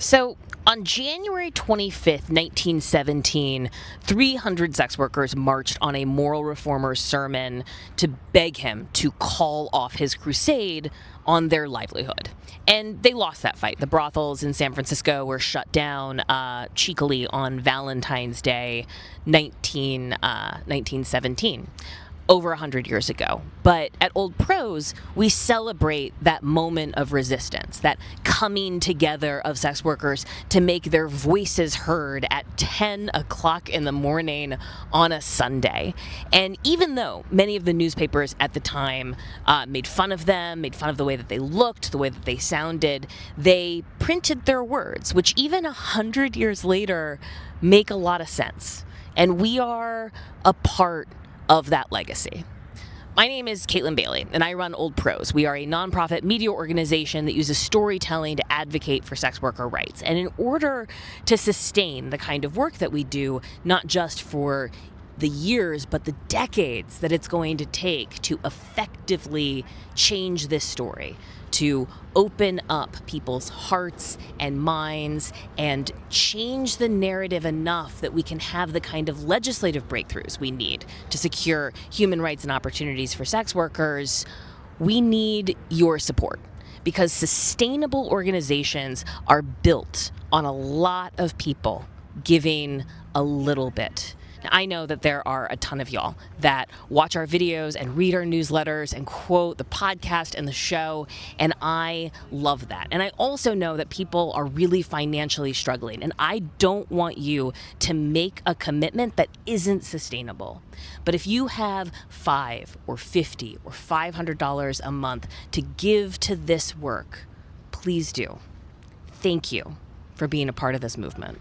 So, on January 25th, 1917, 300 sex workers marched on a moral reformer's sermon to beg him to call off his crusade on their livelihood. And they lost that fight. The brothels in San Francisco were shut down cheekily on Valentine's Day, 1917. Over 100 years ago. But at Old Prose, we celebrate that moment of resistance, that coming together of sex workers to make their voices heard at 10 o'clock in the morning on a Sunday. And even though many of the newspapers at the time made fun of them, made fun of the way that they looked, the way that they sounded, they printed their words, which even 100 years later make a lot of sense. And we are a part of that legacy. My name is Caitlin Bailey, and I run Old Prose. We are a nonprofit media organization that uses storytelling to advocate for sex worker rights. And in order to sustain the kind of work that we do, not just for the years, but the decades that it's going to take to effectively change this story, to open up people's hearts and minds and change the narrative enough that we can have the kind of legislative breakthroughs we need to secure human rights and opportunities for sex workers, we need your support. Because sustainable organizations are built on a lot of people giving a little bit. Now, I know that there are a ton of y'all that watch our videos and read our newsletters and quote the podcast and the show, and I love that. And I also know that people are really financially struggling, and I don't want you to make a commitment that isn't sustainable. But if you have $5 or $50 or $500 a month to give to this work, please do. Thank you for being a part of this movement.